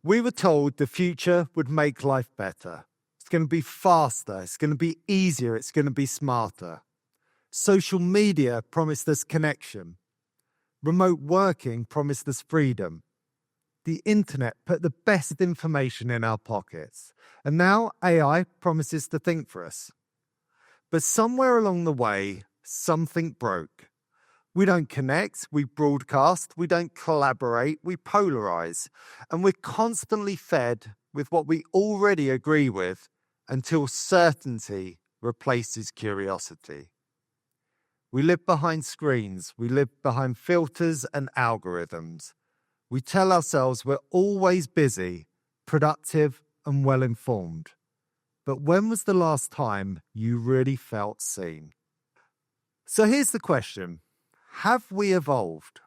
We were told the future would make life better. It's going to be faster, it's going to be easier, it's going to be smarter. Social media promised us connection. Remote working promised us freedom. The internet put the best information in our pockets. And now AI promises to think for us. But somewhere along the way, something broke. We don't connect, we broadcast, we don't collaborate, we polarize. And we're constantly fed with what we already agree with until certainty replaces curiosity. We live behind screens, we live behind filters and algorithms. We tell ourselves we're always busy, productive, and well-informed. But when was the last time you really felt seen? So here's the question. Have we evolved?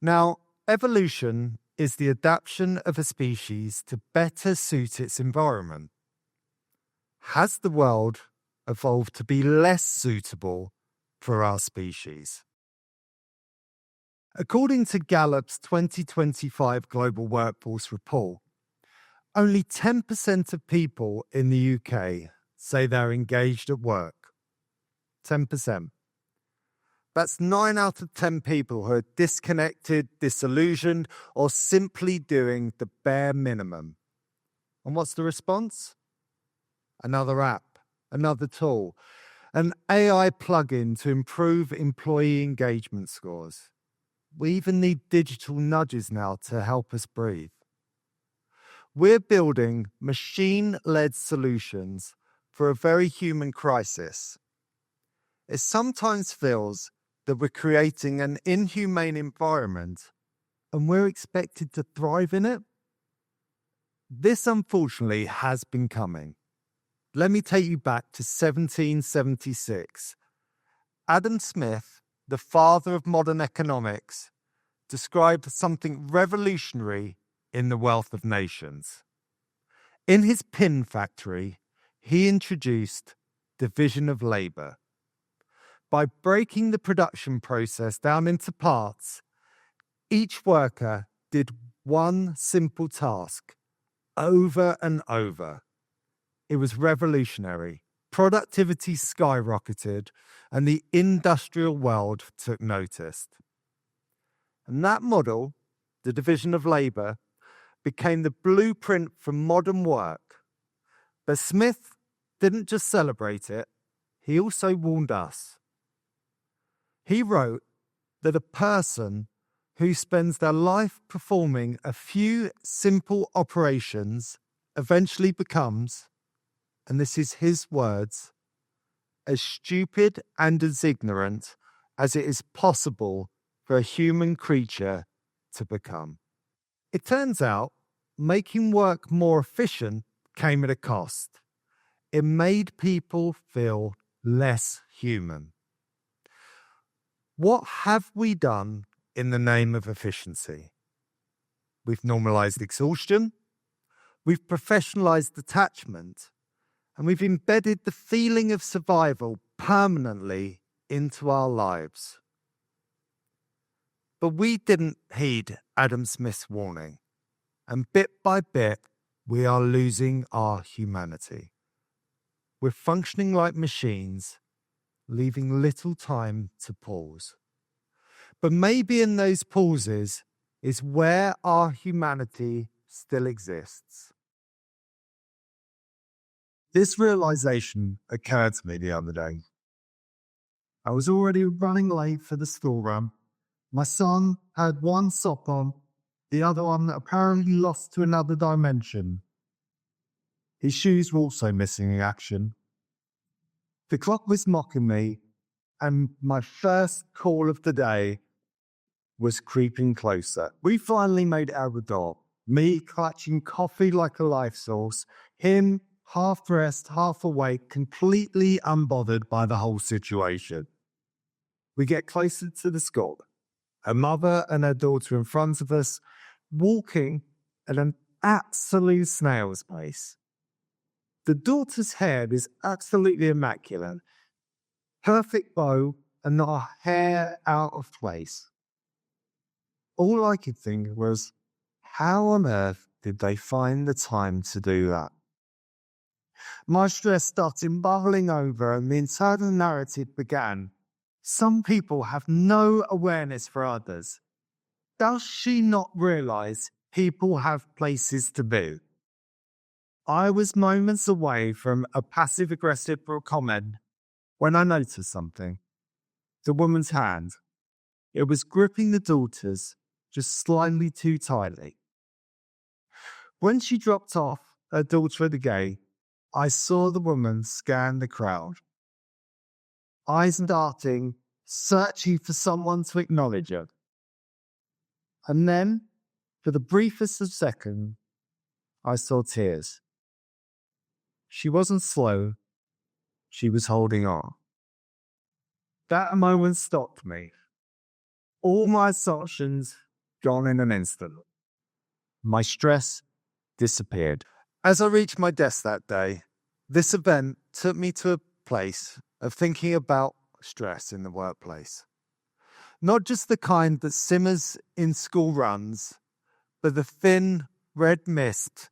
Now, evolution is the adaptation of a species to better suit its environment. Has the world evolved to be less suitable for our species? According to Gallup's 2025 Global Workforce Report, only 10% of people in the UK say they're engaged at work. 10%. That's 9 out of 10 people who are disconnected, disillusioned, or simply doing the bare minimum. And what's the response? Another app, another tool, an AI plugin to improve employee engagement scores. We even need digital nudges now to help us breathe. We're building machine-led solutions for a very human crisis. It sometimes feels that we're creating an inhumane environment and we're expected to thrive in it. This, unfortunately, has been coming. Let me take you back to 1776. Adam Smith, the father of modern economics, described something revolutionary in the wealth of nations. In his pin factory, he introduced division of labor. By breaking the production process down into parts, each worker did one simple task over and over. It was revolutionary. Productivity skyrocketed, and the industrial world took notice. And that model, the division of labor, became the blueprint for modern work. But Smith didn't just celebrate it, he also warned us. He wrote that a person who spends their life performing a few simple operations eventually becomes, and this is his words, as stupid and as ignorant as it is possible for a human creature to become. It turns out making work more efficient came at a cost. It made people feel less human. What have we done in the name of efficiency? We've normalized exhaustion, we've professionalized detachment, and we've embedded the feeling of survival permanently into our lives. But we didn't heed Adam Smith's warning, and bit by bit, we are losing our humanity. We're functioning like machines, leaving little time to pause. But maybe in those pauses is where our humanity still exists. This realization occurred to me the other day. I was already running late for the school run. My son had one sock on, the other one apparently lost to another dimension. His shoes were also missing in action. The clock was mocking me, and my first call of the day was creeping closer. We finally made it out of the door. Me clutching coffee like a life source, him half dressed, half awake, completely unbothered by the whole situation. We get closer to the school. Her mother and her daughter in front of us, walking at an absolute snail's pace. The daughter's hair is absolutely immaculate. Perfect bow and not a hair out of place. All I could think was, how on earth did they find the time to do that? My stress started bubbling over and the internal narrative began. Some people have no awareness for others. Does she not realize people have places to be? I was moments away from a passive-aggressive comment when I noticed something. The woman's hand. It was gripping the daughter's just slightly too tightly. When she dropped off her daughter at the gate, I saw the woman scan the crowd, eyes darting, searching for someone to acknowledge her. And then, for the briefest of seconds, I saw tears. She wasn't slow, she was holding on. That moment stopped me. All my assumptions gone in an instant. My stress disappeared. As I reached my desk that day, this event took me to a place of thinking about stress in the workplace. Not just the kind that simmers in school runs, but the thin red mist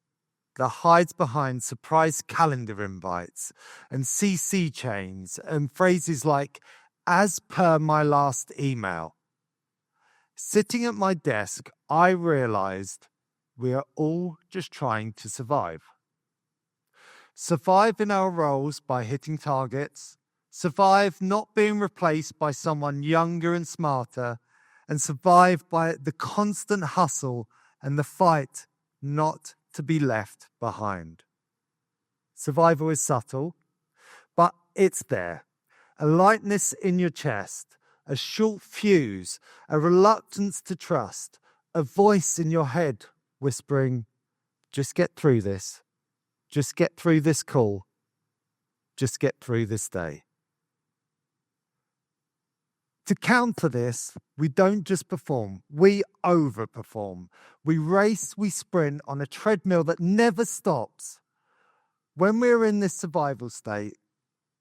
that hides behind surprise calendar invites and CC chains and phrases like, "as per my last email." Sitting at my desk, I realized we are all just trying to survive. Survive in our roles by hitting targets, survive not being replaced by someone younger and smarter, and survive by the constant hustle and the fight not to be left behind. Survival is subtle, but it's there. A lightness in your chest, a short fuse, a reluctance to trust, a voice in your head whispering, "Just get through this. Just get through this call. Just get through this day." To counter this, we don't just perform, we overperform. We race, we sprint on a treadmill that never stops. When we're in this survival state,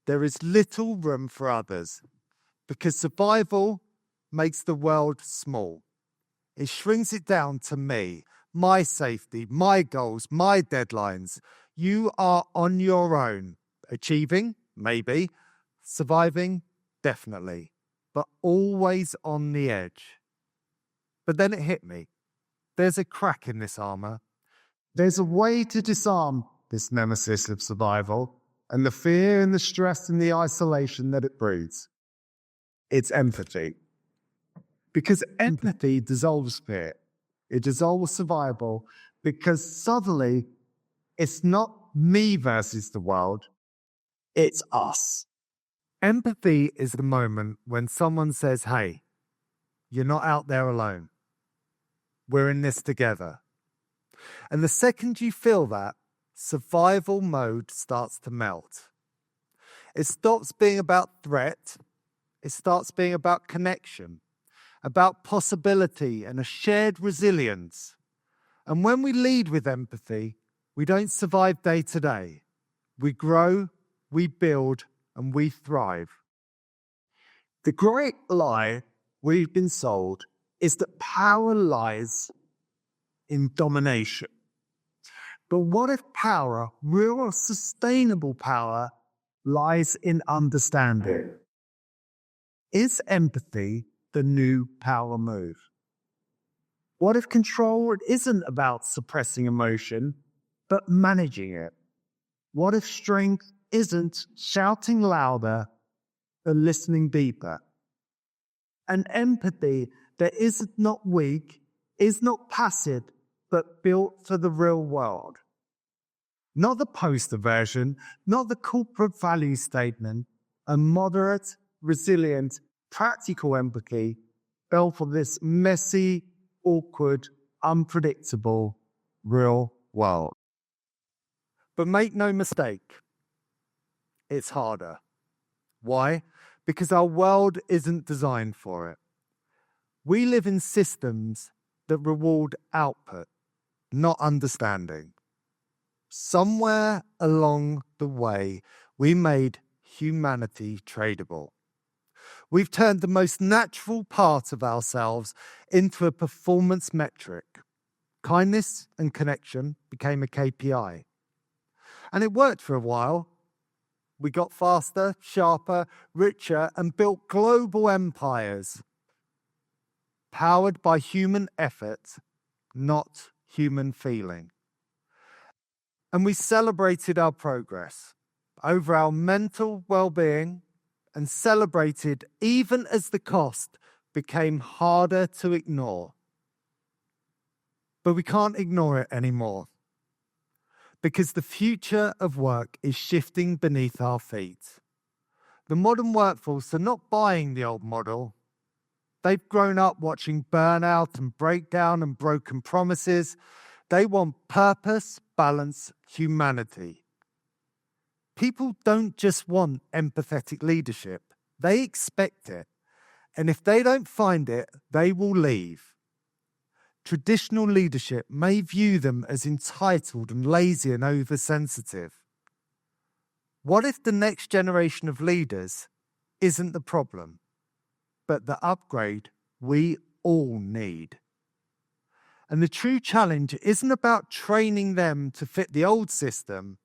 there is little room for others because survival makes the world small. It shrinks it down to me, my safety, my goals, my deadlines. You are on your own. Achieving? Maybe. Surviving? Definitely. But always on the edge. But then it hit me. There's a crack in this armor. There's a way to disarm this nemesis of survival and the fear and the stress and the isolation that it breeds. It's empathy. Because empathy dissolves fear. It dissolves survival because suddenly it's not me versus the world, it's us. Empathy is the moment when someone says, "Hey, you're not out there alone. We're in this together." And the second you feel that, survival mode starts to melt. It stops being about threat. It starts being about connection, about possibility and a shared resilience. And when we lead with empathy, we don't survive day to day. We grow, we build, and we thrive. The great lie we've been sold is that power lies in domination. But what if power, real sustainable power, lies in understanding? Is empathy the new power move? What if control isn't about suppressing emotion, but managing it? What if strength isn't shouting louder, but listening deeper? And empathy that is not weak, is not passive, but built for the real world. Not the poster version, not the corporate value statement, a moderate, resilient, practical empathy built for this messy, awkward, unpredictable, real world. But make no mistake, it's harder. Why? Because our world isn't designed for it. We live in systems that reward output, not understanding. Somewhere along the way, we made humanity tradable. We've turned the most natural part of ourselves into a performance metric. Kindness and connection became a KPI. And it worked for a while. We got faster, sharper, richer, and built global empires, powered by human effort, not human feeling. And we celebrated our progress over our mental well-being and celebrated even as the cost became harder to ignore. But we can't ignore it anymore because the future of work is shifting beneath our feet. The modern workforce are not buying the old model. They've grown up watching burnout and breakdown and broken promises. They want purpose, balance, humanity. People don't just want empathetic leadership. They expect it. And if they don't find it, they will leave. Traditional leadership may view them as entitled and lazy and oversensitive. What if the next generation of leaders isn't the problem, but the upgrade we all need? And the true challenge isn't about training them to fit the old system.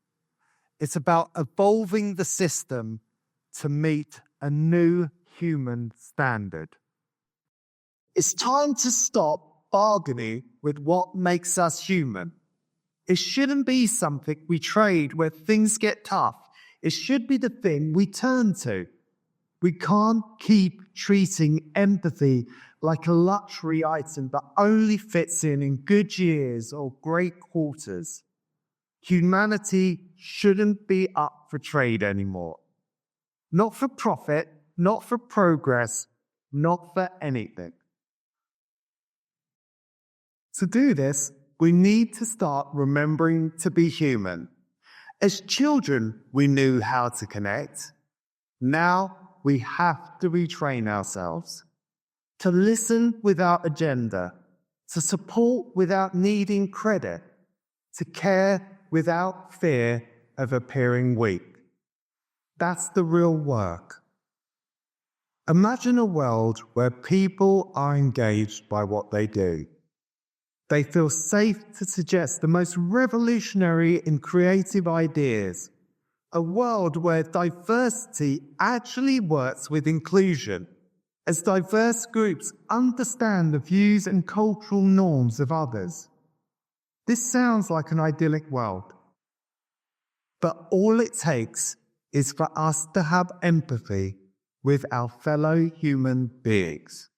It's about evolving the system to meet a new human standard. It's time to stop bargaining with what makes us human. It shouldn't be something we trade where things get tough. It should be the thing we turn to. We can't keep treating empathy like a luxury item that only fits in good years or great quarters. Humanity shouldn't be up for trade anymore. Not for profit, not for progress, not for anything. To do this, we need to start remembering to be human. As children, we knew how to connect. Now we have to retrain ourselves to listen without agenda, to support without needing credit, to care without fear of appearing weak. That's the real work. Imagine a world where people are engaged by what they do. They feel safe to suggest the most revolutionary and creative ideas. A world where diversity actually works with inclusion, as diverse groups understand the views and cultural norms of others. This sounds like an idyllic world, but all it takes is for us to have empathy with our fellow human beings.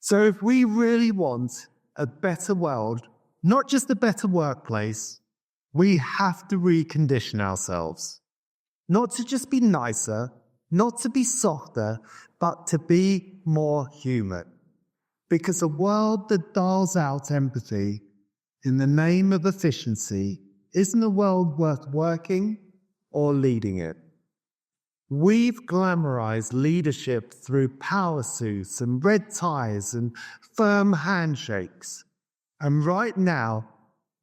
So if we really want a better world, not just a better workplace, we have to recondition ourselves. Not to just be nicer, not to be softer, but to be more human. Because a world that dials out empathy in the name of efficiency isn't a world worth working or leading it. We've glamorized leadership through power suits and red ties and firm handshakes. And right now,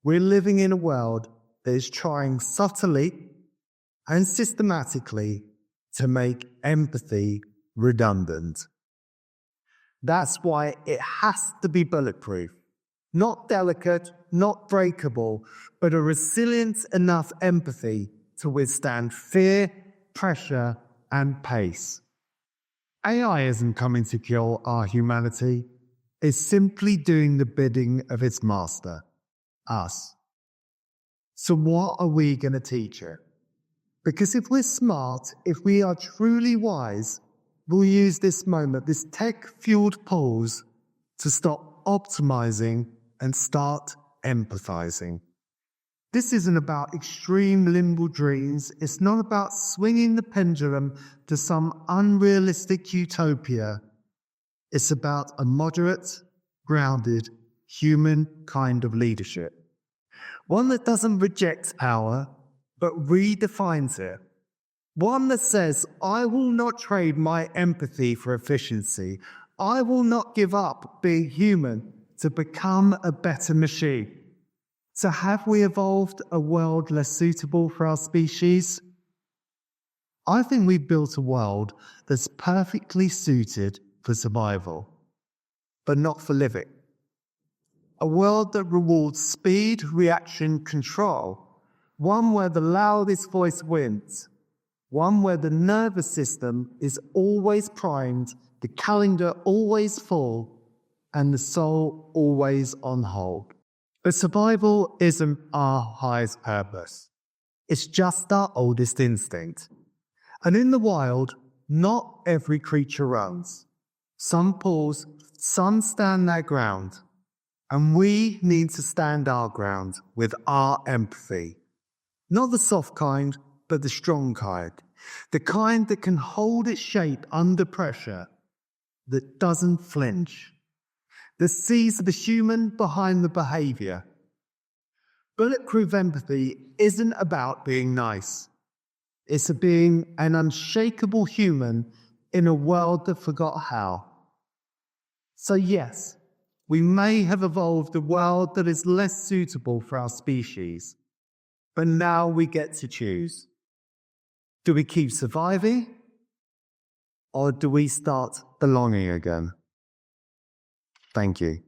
we're living in a world that is trying subtly and systematically to make empathy redundant. That's why it has to be bulletproof. Not delicate, not breakable, but a resilient enough empathy to withstand fear, pressure, and pace. AI isn't coming to kill our humanity. It's simply doing the bidding of its master, us. So what are we going to teach it? Because if we're smart, if we are truly wise, we'll use this moment, this tech-fueled pause, to stop optimizing and start empathizing. This isn't about extreme limbo dreams. It's not about swinging the pendulum to some unrealistic utopia. It's about a moderate, grounded, human kind of leadership. One that doesn't reject power, but redefines it. One that says, I will not trade my empathy for efficiency. I will not give up being human to become a better machine. So have we evolved a world less suitable for our species? I think we've built a world that's perfectly suited for survival, but not for living. A world that rewards speed, reaction, control. One where the loudest voice wins. One where the nervous system is always primed, the calendar always full, and the soul always on hold. But survival isn't our highest purpose. It's just our oldest instinct. And in the wild, not every creature runs. Some pause, some stand their ground. And we need to stand our ground with our empathy. Not the soft kind, but the strong kind. The kind that can hold its shape under pressure, that doesn't flinch, that sees the human behind the behavior. Bulletproof empathy isn't about being nice. It's being an unshakable human in a world that forgot how. So yes, we may have evolved a world that is less suitable for our species, but now we get to choose. Do we keep surviving, or do we start belonging again? Thank you.